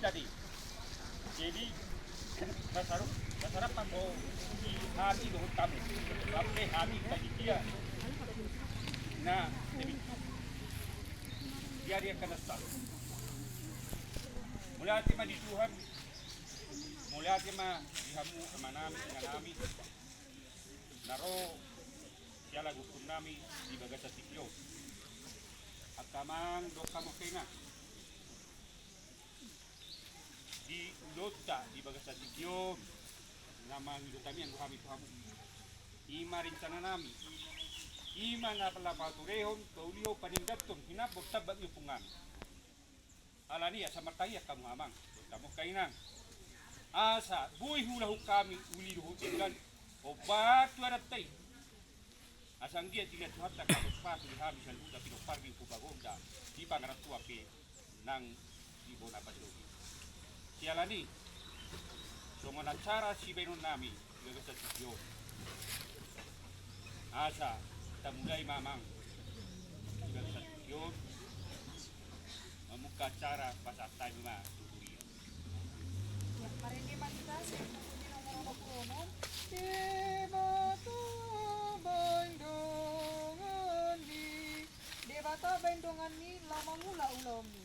tadi. Jadi masarap mo di hati doon kami. Sampai hati tadi dia. Nah, demikian dia akan nasab. Mula hati di Tuhan, mula hati dihamu sama nami, naro siala gusto nami di bagas sa tikyo. At kamang do kamo kena di lota di bagas sa tikyo, naman do kami ang kami tuhamu. Ima rin sana nami, ima na pala paturehon, kauliyo panindatong hinabot tabag yung pungan. Alani asa mataya kamu amang, kamu kainang. Asa buhay hulahu kami uli duhutin o batu aratay. Asang dia tiga tuhat tak kapus patu dihabis dan udah pinopargi kubagonda di pangarat tua pe nang di bona padrogi. Sialani somona cara si benon nami gagasa tidyo. Asa tamulay mamang gagasa tidyo. Memuka cara pasat tayo ma tuturia. Yang marini manta sa nomor promo di batu bendongan di batu bendongan ni lama mula ulam ni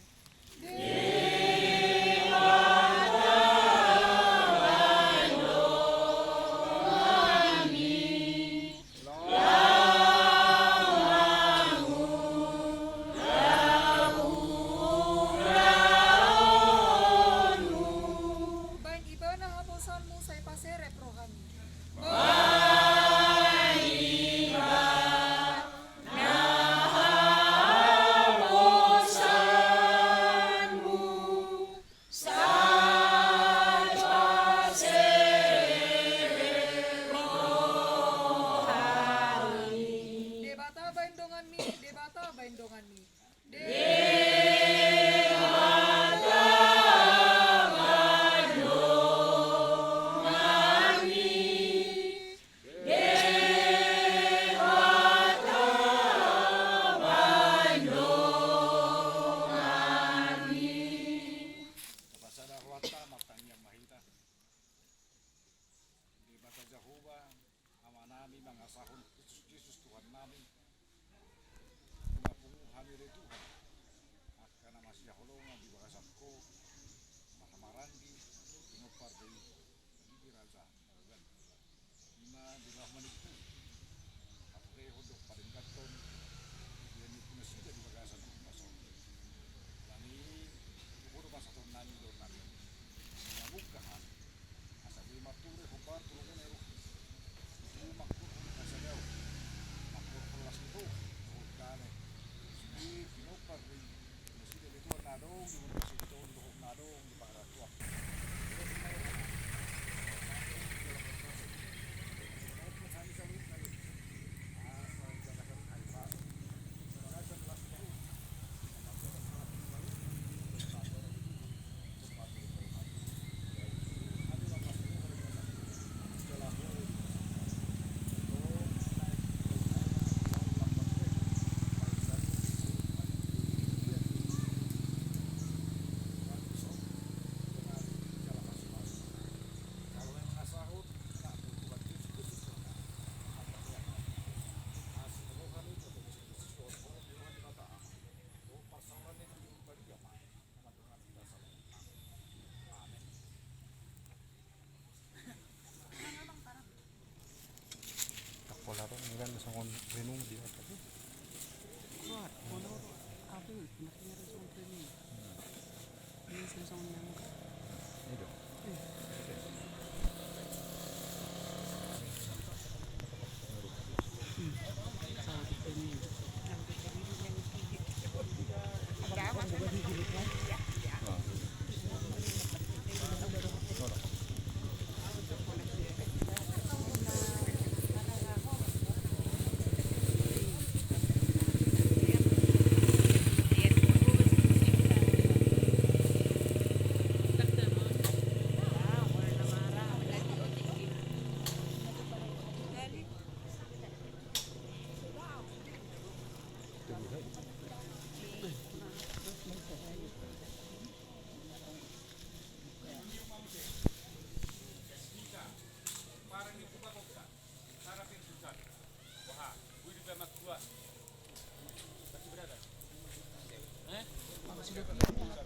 Kan masang renung dia tadi. Kuat, mono ada, makanya ada soal training. Ini sama yang Ini dong. sama training.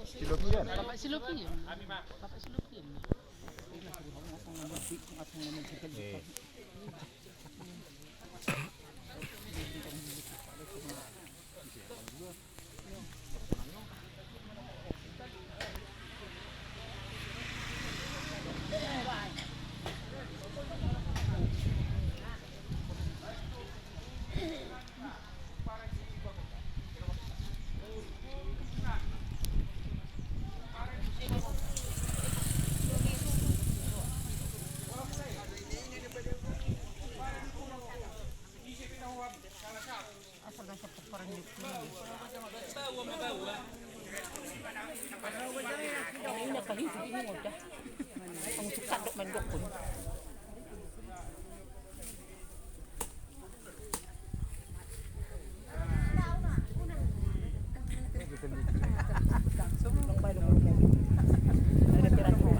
Silot yan. Bapak silupin. Bapak silupin. Ila suruh kamu ngomong ngomong Eh. asal nasa paparan niyo. Ini na kali hindi mo ta. Ang sukad man dok kun. Sobrang bayo mo. Ada tiran ko.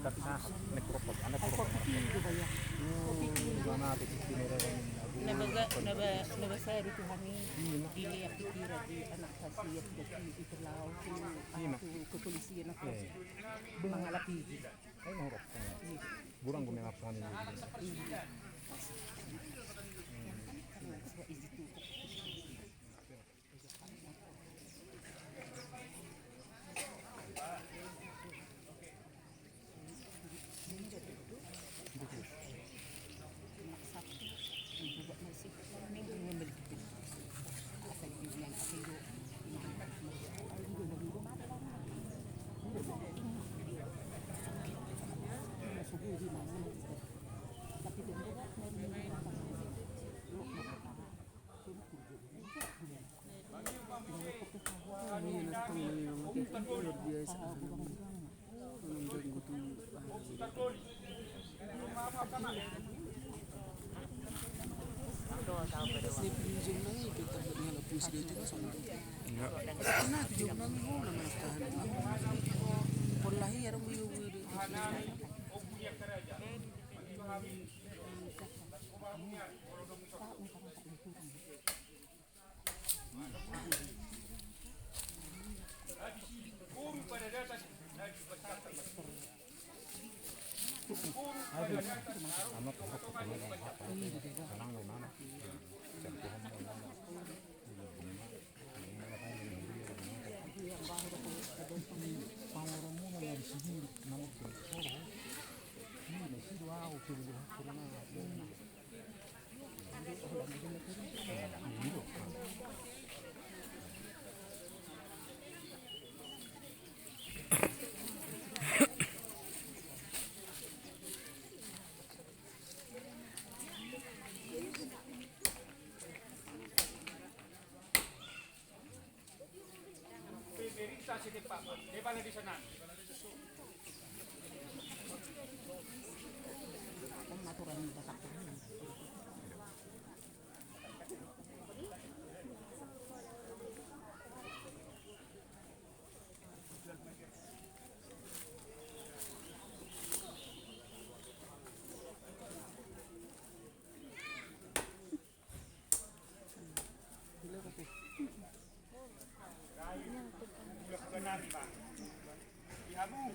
Tapi nah, nekropot, anak nekropot. Gimana tuh istimewa Nabasa dito kami dili apitira di anak kasiyat dati itraw to kepolisian ako mga lapigi Ay, nahurok. Burang gumenap sa kanila.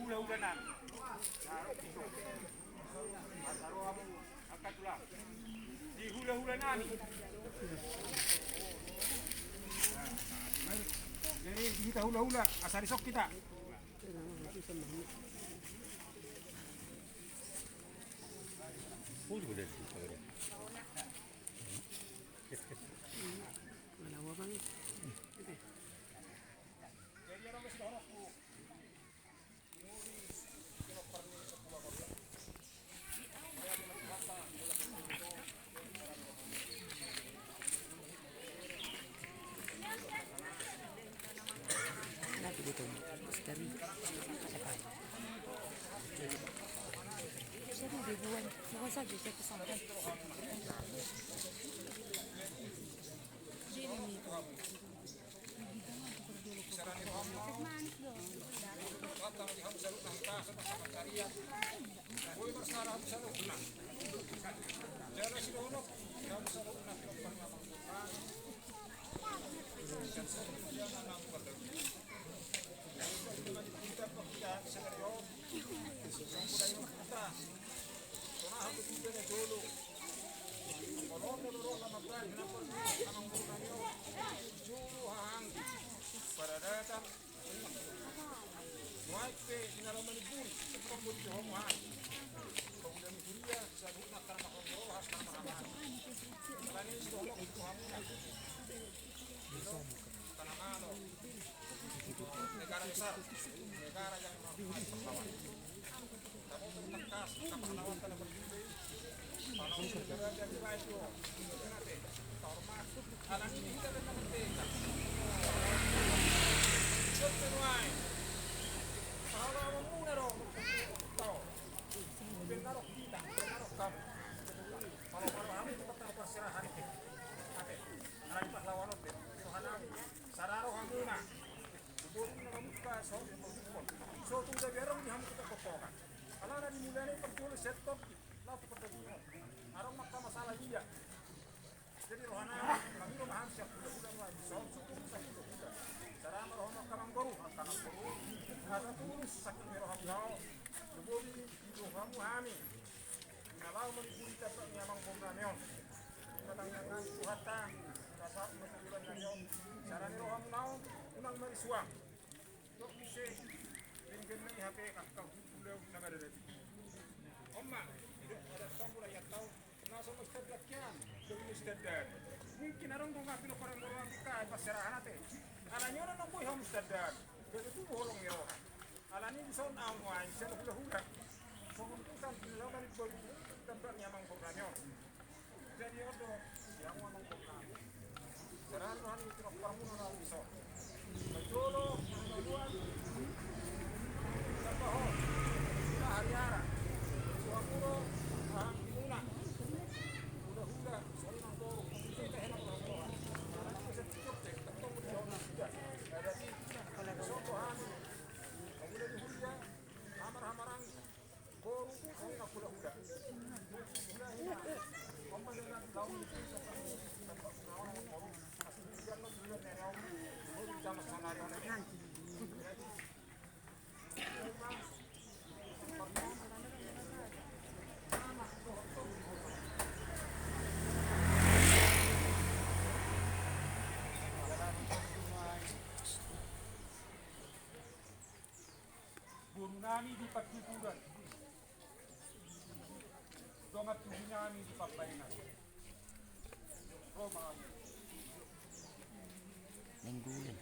Hula-hulanan. Di hula-hulanan. Jadi kita hula-hula, asari sok kita. Lagi dito, misteri. Sabi, ribuan. Bukan sabi, saya kesampai. Mungkin orang tuh nggak pilih orang kita pas serahan ate. Alanya orang nunggu yang mustadar. Jadi itu bolong ya. Alanya bisa nawan, bisa hula-hula. Penguntusan bilang dari tempat nyamang programnya. Jadi ada yang ngomong program. Serahan rohani itu kamu orang bisa. Betul, kemudian tahu. Kita hari-hari. Suamuro, hula. Hula-hula, soalnya nangko. Kita enak orang. Karena bisa cukup cek, ketemu di zona sudah. Ada di sokohan. Kemudian di hula, hamar-hamaran. Koru, kau nak hula-hula. Hula-hula. Kamu dengan tahun itu tempat nawan koru. Asli dia nak hula nenek. Koru jangan sanari orang. Guru nami di pagtuturan. Domat tuhi nami di papayanan. Roma. Nenggulan.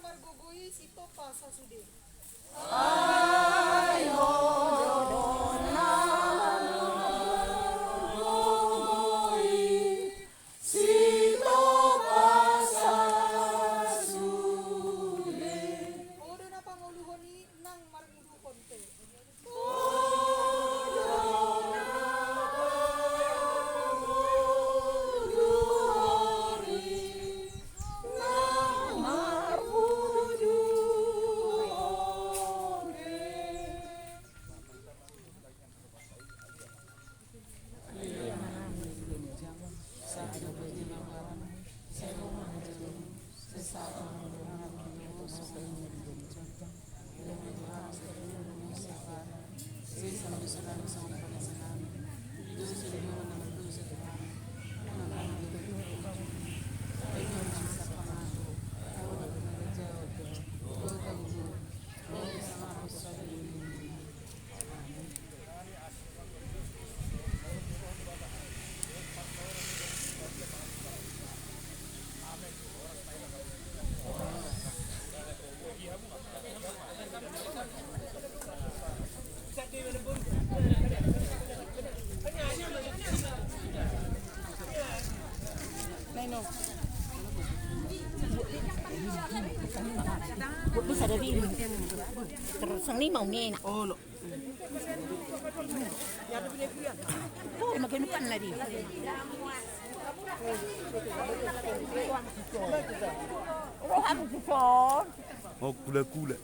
margugui sito pasa sude. Odo na panguluhon ni nang margudu konte. Bisa dari terus sang lima nih nak. Oh lo. Oh makin bukan lagi. Oh aku pun. Oh kula-kula.